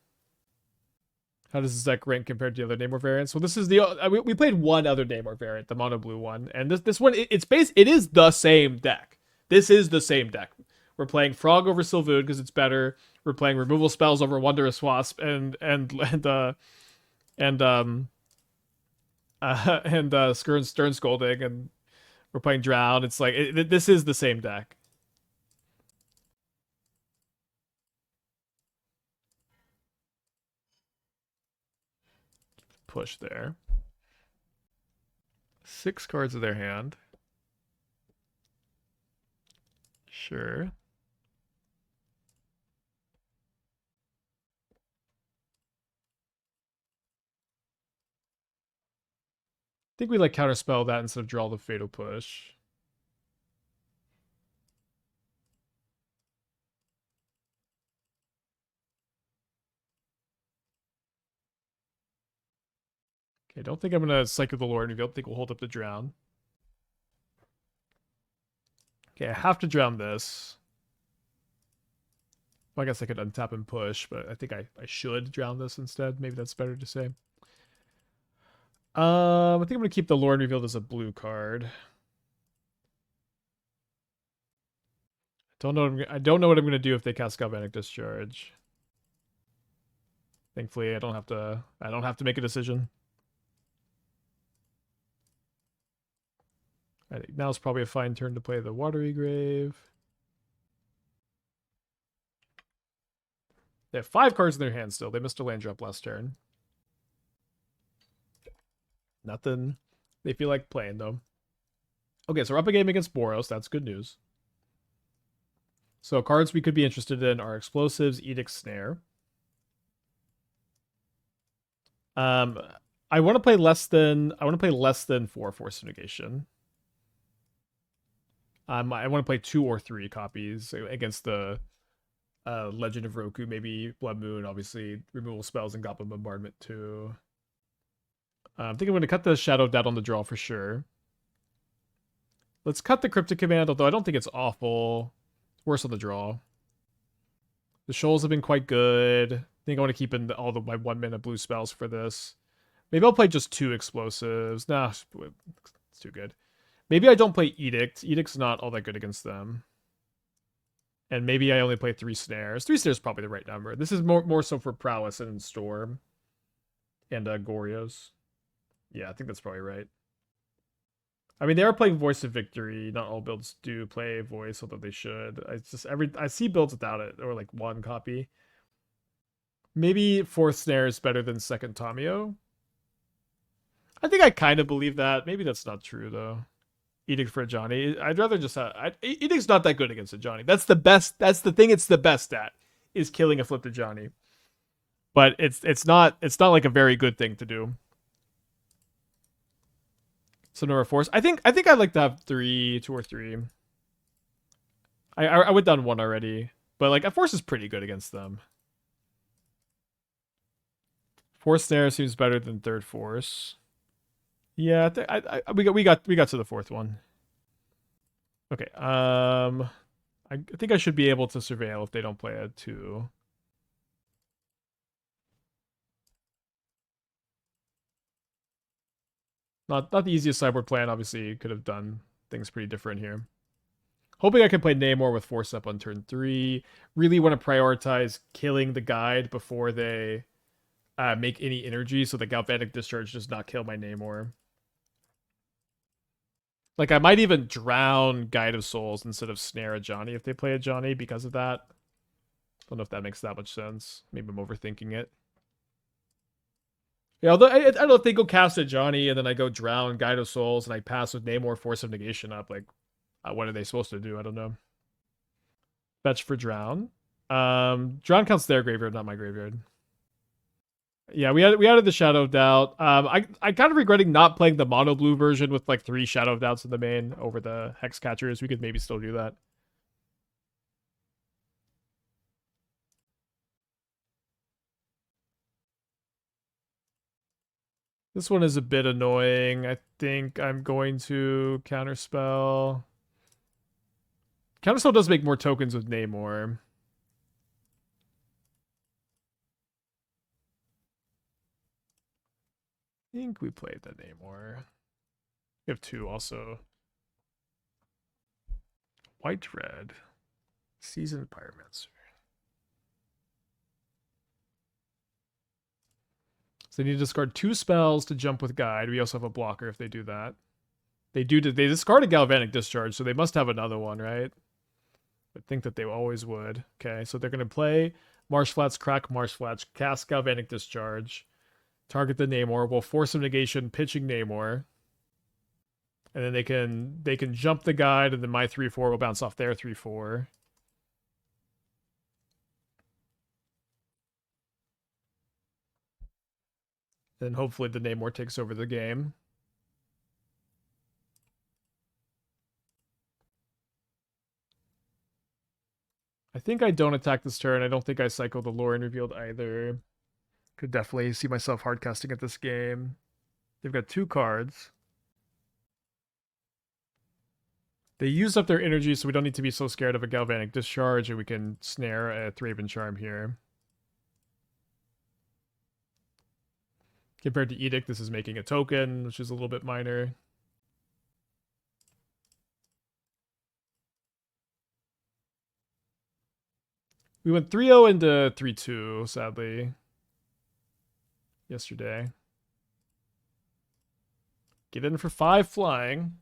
How does this deck rank compared to the other Namor variants? Well, this is the we played one other Namor variant, the mono blue one, and this one it is the same deck. This is the same deck. We're playing Frog over Sylvoon because it's better. We're playing removal spells over Wondrous Wasp and Stern Scolding, and we're playing Drown. It's like this is the same deck. Push there. 6 cards of their hand. Sure. I think we like counterspell that instead of draw the Fatal Push. Okay, don't think I'm gonna cycle the Lórien Revealed. I think we'll hold up the Drown. Okay, I have to drown this. Well, I guess I could untap and push, but I think I should drown this instead. Maybe that's better to say. I think I'm gonna keep the Lórien Revealed as a blue card. I don't know what I'm gonna do if they cast Galvanic Discharge. Thankfully, I don't have to make a decision. I think now's probably a fine turn to play the Watery Grave. They have 5 cards in their hand still. They missed a land drop last turn. Nothing they feel like playing, though. Okay, so we're up a game against Boros. That's good news. So cards we could be interested in are Explosives, Edict, Snare. I want to play less than 4 Force of Negation. I want to play 2 or 3 copies against the Legend of Roku, maybe Blood Moon, obviously removal spells and Goblin Bombardment too. I think I'm going to cut the Shadow Dad on the draw for sure. Let's cut the Cryptic Command, although I don't think it's awful. It's worse on the draw. The Shoals have been quite good. I think I want to keep in my 1 mana blue spells for this. Maybe I'll play just 2 Explosives. Nah, it's too good. Maybe I don't play Edict. Edict's not all that good against them. And maybe I only play 3 Snares. 3 Snares is probably the right number. This is more so for Prowess and Storm. And Gorios. Yeah, I think that's probably right. I mean, they are playing Voice of Victory. Not all builds do play Voice, although they should. I see builds without it, or like 1 copy. Maybe 4th Snare is better than 2nd Tamiyo. I think I kind of believe that. Maybe that's not true, though. Edict for a Johnny. I'd rather just Edict's not that good against a Johnny. That's the best. That's the thing it's the best at, is killing a flipped Johnny. But it's not like a very good thing to do. Sonora Force. I think I'd like to have 2 or 3. I went down 1 already, but like a Force is pretty good against them. 4th Snare seems better than 3rd Force. Yeah, we got to the 4th one. Okay. I think I should be able to surveil if they don't play a 2. Not the easiest sideboard plan. Obviously, could have done things pretty different here. Hoping I can play Namor with Force up on turn 3. Really want to prioritize killing the guide before they make any energy, so the Galvanic Discharge does not kill my Namor. Like, I might even drown Guide of Souls instead of snare a Johnny if they play a Johnny because of that. Don't know if that makes that much sense. Maybe I'm overthinking it. Yeah, although I don't know if they go cast a Johnny and then I go drown Guide of Souls and I pass with Namor Force of Negation up. Like, what are they supposed to do? I don't know. Fetch for drown. Drown counts their graveyard, not my graveyard. Yeah, we added the Shadow of Doubt. I kind of regretting not playing the mono blue version with like 3 Shadow of Doubts in the main over the Hex Catchers. We could maybe still do that. This one is a bit annoying. I think I'm going to Counterspell. Counterspell does make more tokens with Namor. I think we played the Namor. We have 2 also. White red. Seasoned Pyromancer. So they need to discard 2 spells to jump with Guide. We also have a blocker if they do that. They discard a Galvanic Discharge, so they must have another one, right? I think that they always would. Okay, so they're going to play Marsh Flats, crack Marsh Flats, cast Galvanic Discharge, target the Namor. We'll Force of Negation, pitching Namor. And then they can jump the Guide, and then my 3/4 will bounce off their 3/4. Then hopefully the Namor takes over the game. I think I don't attack this turn. I don't think I cycle the Lórien Revealed either. Could definitely see myself hardcasting at this game. They've got 2 cards. They used up their energy, so we don't need to be so scared of a Galvanic Discharge, and we can snare a Thraben Charm here. Compared to Edict, this is making a token, which is a little bit minor. We went 3-0 into 3-2, sadly, yesterday. Get in for 5 flying.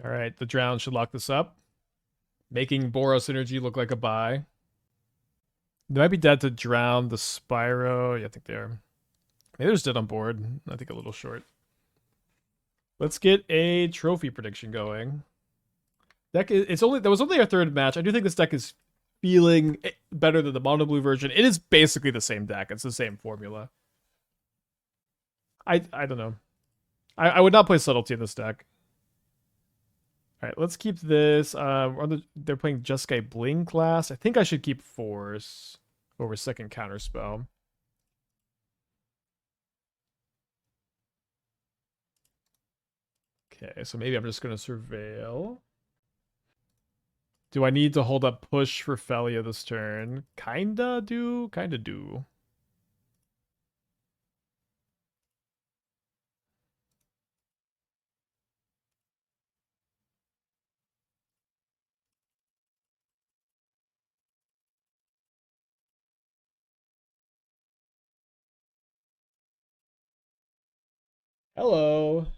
All right, the Drown should lock this up. Making Boros Energy look like a buy. They might be dead to Drown the Spyro. Yeah, I think they are. Maybe they're just dead on board. I think a little short. Let's get a trophy prediction going. Deck it's only that was only our 3rd match. I do think this deck is feeling better than the mono blue version. It is basically the same deck. It's the same formula. I don't know. I would not play Subtlety in this deck. All right, let's keep this. They're playing Jeskai Blink last. I think I should keep Force over second Counterspell. Okay, so maybe I'm just going to Surveil. Do I need to hold up Push for Felia this turn? Kinda do. Hello.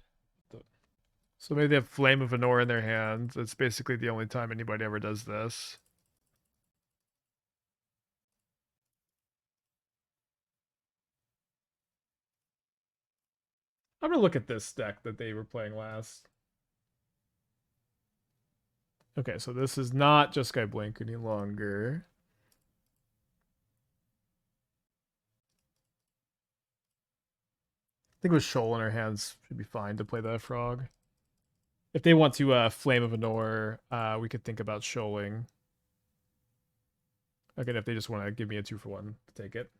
So maybe they have Flame of Anor in their hands. It's basically the only time anybody ever does this. I'm gonna look at this deck that they were playing last. Okay, so this is not just Sky Blink any longer. I think with Shoal in our hands should be fine to play that frog. If they want to Flame of Anor, we could think about shoaling. Again, if they just want to give me a 2-for-1 to take it.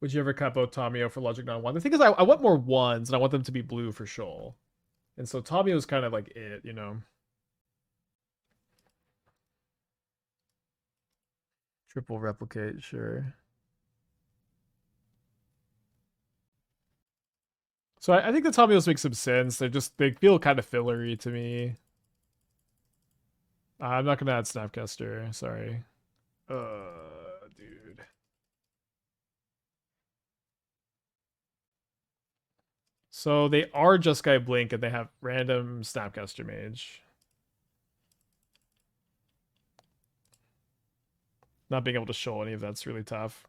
Would you ever cut both Tamiyo for Logic 9-1? The thing is, I want more ones, and I want them to be blue for Shoal. And so Tamiyo is kind of like it, you know? Triple replicate, sure. So I think the Tamiyos make some sense. They feel kind of fillery to me. I'm not gonna add Snapcaster, sorry. Dude. So they are just Guy Blink and they have random Snapcaster Mage. Not being able to show any of that's really tough.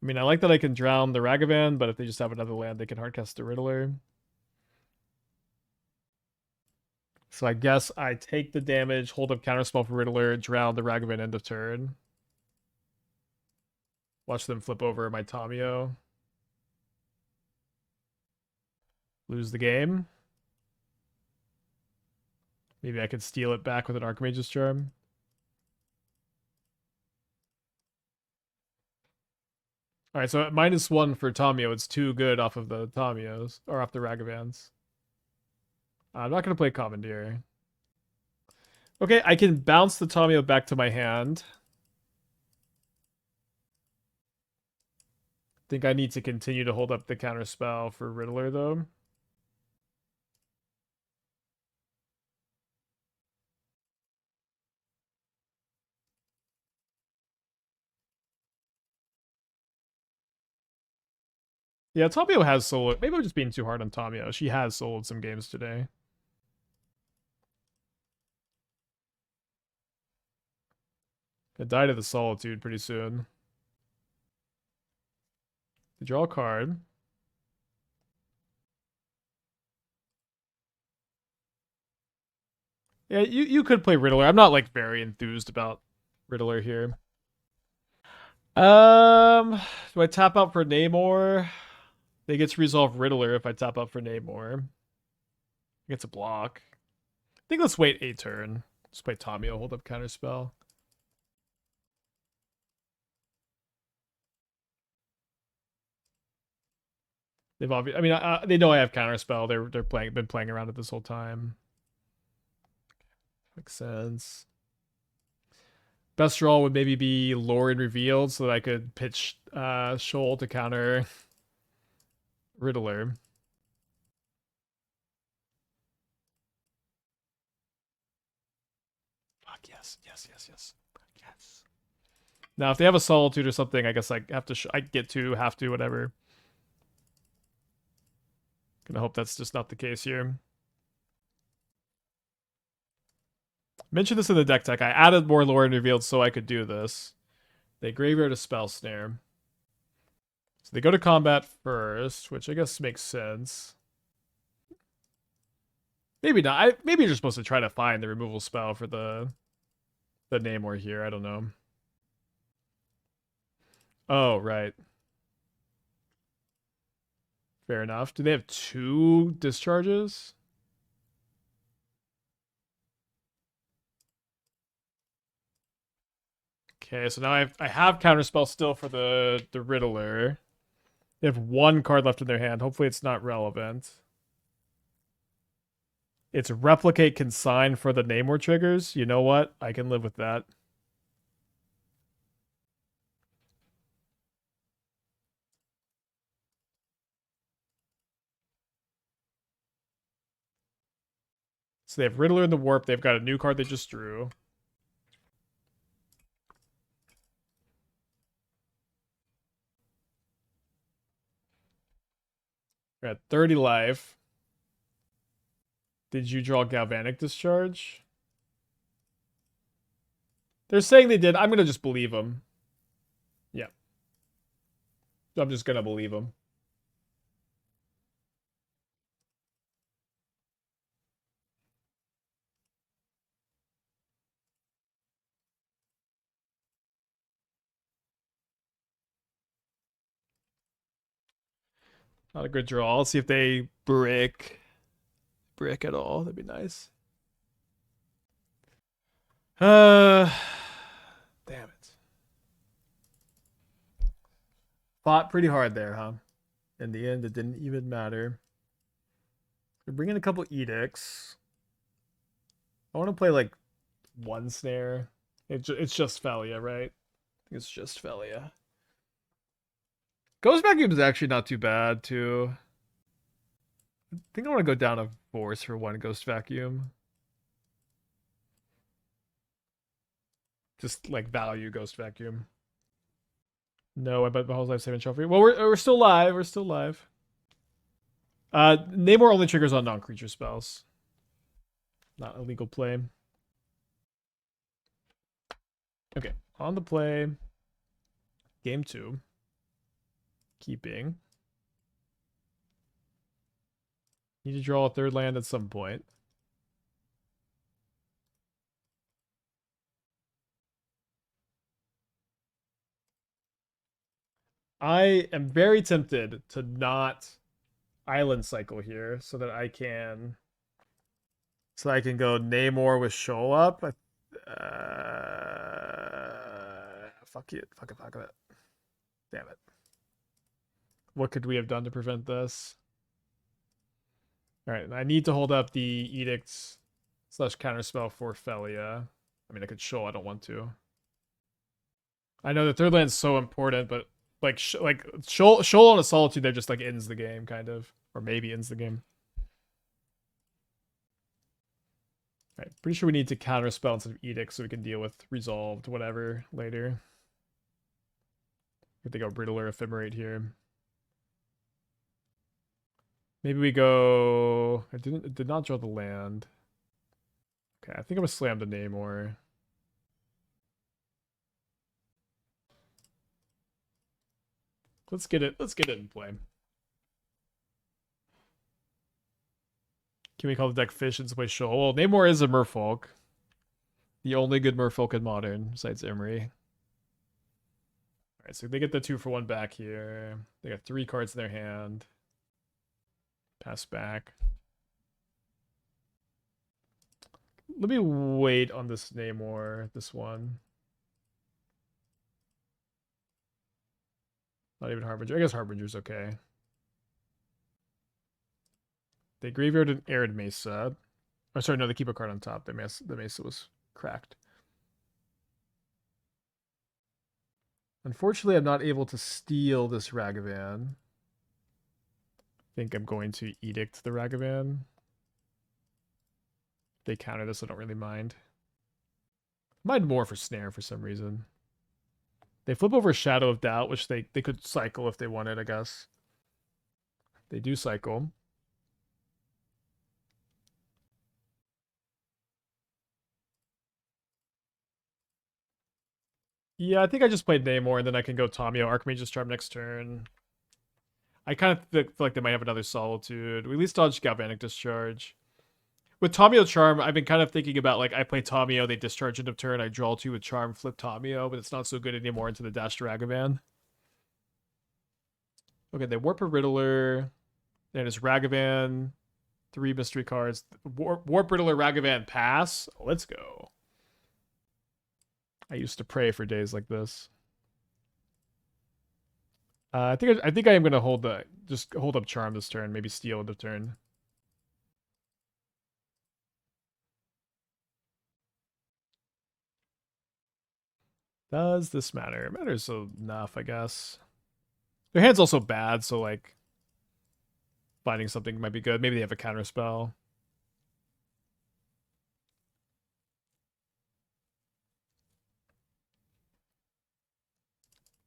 I mean, I like that I can drown the Ragavan, but if they just have another land, they can hardcast the Riddler. So I guess I take the damage, hold up Counterspell for Riddler, drown the Ragavan end of turn. Watch them flip over my Tamiyo. Lose the game. Maybe I could steal it back with an Archmage's Charm. All right, so at -1 for Tamiyo, it's too good off of the Tamiyos or off the Ragavans. I'm not gonna play Commandeer. Okay, I can bounce the Tamiyo back to my hand. Think I need to continue to hold up the counterspell for Riddler though. Yeah, Tamiyo has soloed. Maybe I'm just being too hard on Tamiyo. She has soloed some games today. Gonna die to the Solitude pretty soon. You draw a card. Yeah, you could play Riddler. I'm not like very enthused about Riddler here. Do I tap out for Namor? They get to resolve Riddler if I tap out for Namor. Gets a block. I think let's wait a turn. Let's play Tamiyo, hold up counterspell. They've obviously, I mean, they know I have counterspell. They're been playing around it this whole time. Makes sense. Best draw would maybe be Lórien Revealed so that I could pitch Shoal to counter Riddler. Fuck yes. Yes. Now if they have a Solitude or something, I guess I have to I have to, whatever. Gonna hope that's just not the case here. Mentioned this in the deck tech. I added more Lórien Revealed so I could do this. They graveyard a Spell Snare. So they go to combat first, which I guess makes sense. Maybe not. Maybe you're supposed to try to find the removal spell for the Namor here. I don't know. Oh, right. Fair enough. Do they have 2 discharges? Okay, so now I have counterspell still for the Riddler. They have 1 card left in their hand. Hopefully it's not relevant. It's replicate consign for the Namor triggers. You know what? I can live with that. So they have Riddler in the Warp. They've got a new card they just drew. We're at 30 life. Did you draw Galvanic Discharge? They're saying they did. I'm going to just believe them. Yeah. I'm just going to believe them. Not a good draw. Let's see if they brick at all. That'd be nice. Damn it. Fought pretty hard there, huh? In the end, it didn't even matter. We're bringing a couple edicts. I want to play like 1 snare. It's just Felia, right? It's just Felia. Ghost Vacuum is actually not too bad, too. I think I want to go down a Force for 1 Ghost Vacuum. Just like value Ghost Vacuum. No, I bet Bahal's Life Saving Trophy. Well, we're still live. We're still live. Namor only triggers on non-creature spells. Not illegal play. Okay, on the play. Game 2. Keeping. Need to draw a 3rd land at some point. I am very tempted to not island cycle here so that I can go Namor with Shoal up. Fuck it. Damn it. What could we have done to prevent this? All right, I need to hold up the Edict / Counterspell for Felia. I mean, I could show. I don't want to. I know the third land's so important, but like Shoal on a Solitude there just like ends the game, kind of, or maybe ends the game. All right, pretty sure we need to Counterspell instead of Edict so we can deal with Resolved whatever later. I think I'll Brittle or Ephemerate here. Maybe we go. I did not draw the land. Okay, I think I'm gonna slam the Namor. Let's get it. Let's get it in play. Can we call the deck Fish and play Shoal? Well, Namor is a Merfolk. The only good Merfolk in Modern, besides Emery. Alright, so they get the 2-for-1 back here. They got 3 cards in their hand. Pass back. Let me wait on this Namor, this one. Not even Harbinger. I guess Harbinger's okay. They graveyard an Arid Mesa. Oh, sorry, no, they keep a card on top. The Mesa was cracked. Unfortunately, I'm not able to steal this Ragavan. I think I'm going to Edict the Ragavan. If they counter this, I don't really mind. Mind more for Snare for some reason. They flip over Shadow of Doubt, which they could cycle if they wanted, I guess. They do cycle. Yeah, I think I just played Namor, and then I can go Tamiyo, Archmage's Charm next turn. I kind of feel like they might have another Solitude. We at least dodge Galvanic Discharge. With Tamiyo Charm, I've been kind of thinking about, like, I play Tamiyo, they discharge end of turn, I draw 2 with Charm, flip Tamiyo, but it's not so good anymore into the Dash Ragavan. Okay, they Warp a Riddler, then it's Ragavan, 3 mystery cards. Warp Riddler, Ragavan, pass. Let's go. I used to pray for days like this. I think I am gonna hold up Charm this turn, maybe steal end of turn. Does this matter? It matters enough, I guess. Their hand's also bad, so like finding something might be good. Maybe they have a counter spell.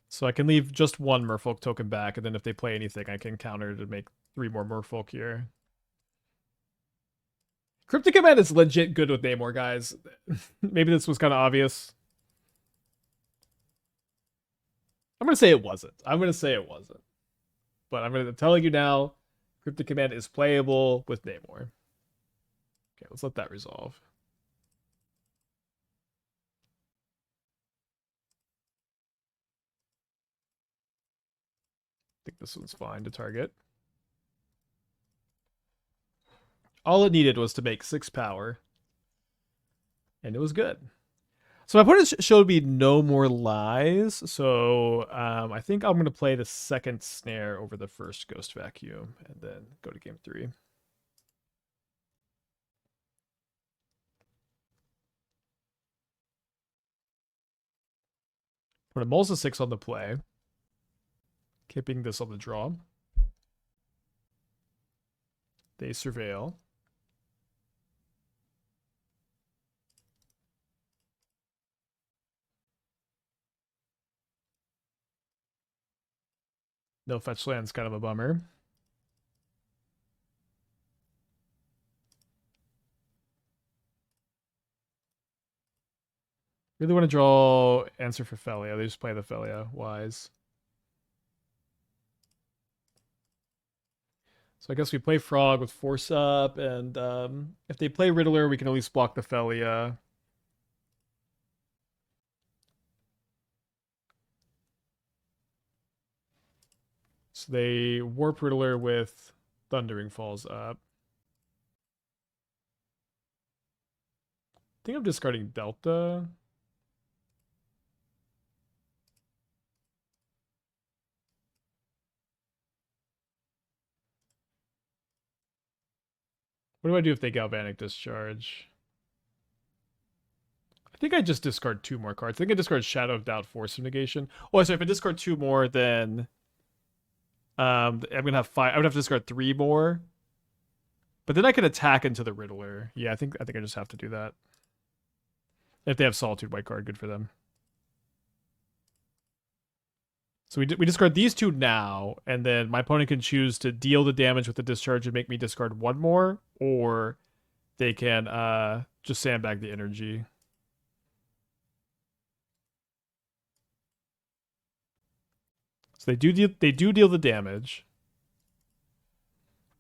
So I can leave just 1 Merfolk token back, and then if they play anything, I can counter to make 3 more Merfolk here. Cryptic Command is legit good with Namor, guys. Maybe this was kind of obvious. I'm going to say it wasn't. But I'm going to tell you now, Cryptic Command is playable with Namor. Okay, let's let that resolve. I think this one's fine to target. All it needed was to make 6 power. And it was good. So my opponent showed me no more lies. So I think I'm going to play the second Snare over the first Ghost Vacuum and then go to game 3. Put a Mulsa 6 on the play. Keeping this on the draw. They Surveil. No fetch land's kind of a bummer. Really want to draw Answer for Felia. They just play the Felia. Wise. So I guess we play Frog with Force up, and if they play Riddler, we can at least block the Felia. So they Warp Riddler with Thundering Falls up. I think I'm discarding Delta. What do I do if they Galvanic Discharge? I think I just discard 2 more cards. I think I discard Shadow of Doubt, Force of Negation. Oh, so if I discard 2 more, then I'm gonna have 5. I would have to discard 3 more. But then I could attack into the Riddler. Yeah, I think I just have to do that. If they have Solitude white card, good for them. So we discard these 2 now, and then my opponent can choose to deal the damage with the discharge and make me discard 1 more, or they can just sandbag the energy. So they do deal the damage.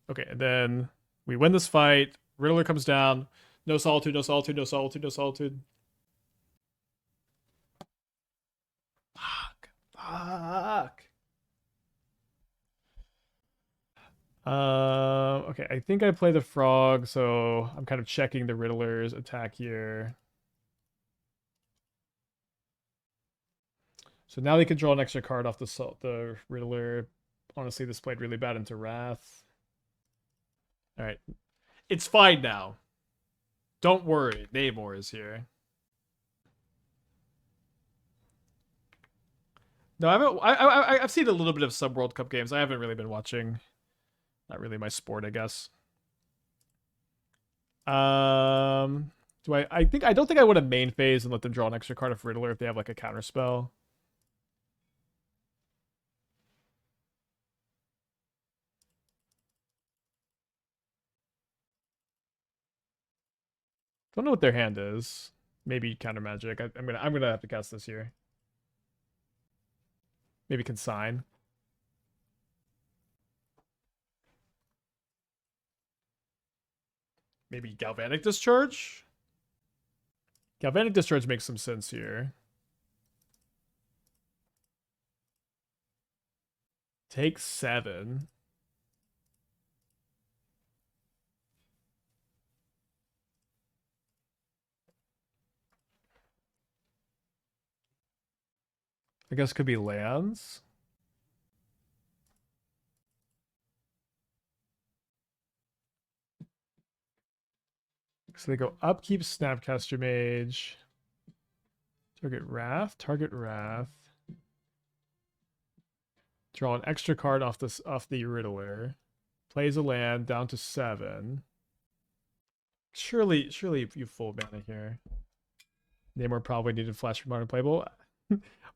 Okay, and then we win this fight. Riddler comes down. No Solitude, no Solitude, no Solitude, no Solitude. Fuck. Okay, I think I play the frog, so I'm kind of checking the Riddler's attack here. So now they can draw an extra card off the Riddler. Honestly, this played really bad into Wrath. All right, it's fine now. Don't worry, Namor is here. No, I've seen a little bit of some World Cup games. I haven't really been watching. Not really my sport, I guess. Do I don't think I would have main phase and let them draw an extra card of Riddler if they have like a counterspell. Don't know what their hand is. Maybe counter magic. I'm gonna have to cast this here. Maybe Consign. Maybe Galvanic Discharge? Galvanic Discharge makes some sense here. Take 7. I guess could be lands. So they go upkeep Snapcaster Mage. Target Wrath. Draw an extra card off the Riddler. Plays a land down to 7. Surely you full mana here. Namor probably needed Flash Modern Playable.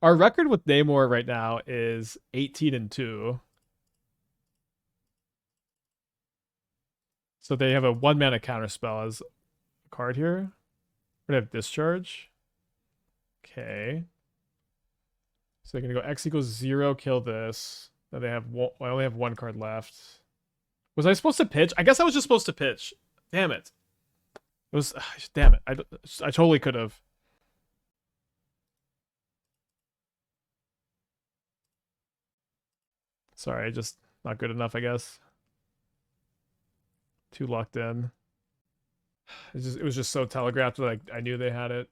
Our record with Namor right now is 18-2. So they have a 1 mana counterspell as a card here. We're gonna have Discharge. Okay. So they're gonna go X equals 0, kill this. Then they have I only have 1 card left. Was I supposed to pitch? I guess I was just supposed to pitch. Damn it. It was damn it. I totally could have. Sorry, just not good enough, I guess. Too locked in. It was just so telegraphed that I knew they had it.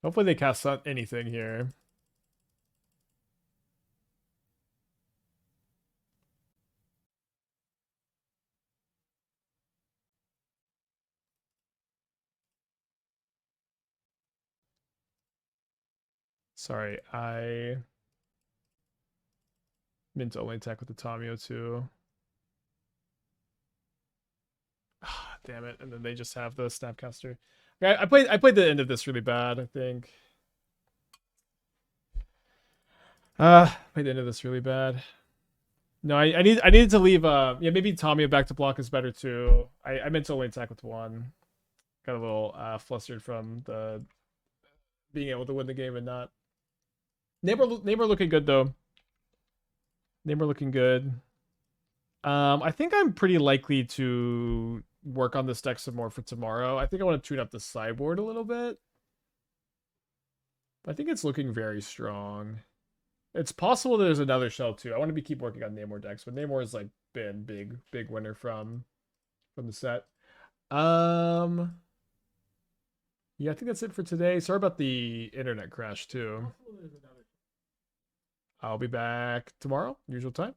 Hopefully they cast anything here. Sorry, I meant to only attack with the Tamiyo too. Damn it! And then they just have the Snapcaster. Okay, I played the end of this really bad. I think. Played the end of this really bad. No, I needed to leave. Yeah, maybe Tamiyo back to block is better too. I meant to only attack with 1. Got a little flustered from the being able to win the game and not. Namor looking good though. Namor looking good. I think I'm pretty likely to work on this deck some more for tomorrow. I think I want to tune up the sideboard a little bit. I think it's looking very strong. It's possible there's another shell too. I want to keep working on Namor decks, but Namor has like been big winner from the set. Yeah, I think that's it for today. Sorry about the internet crash too. I'll be back tomorrow, usual time.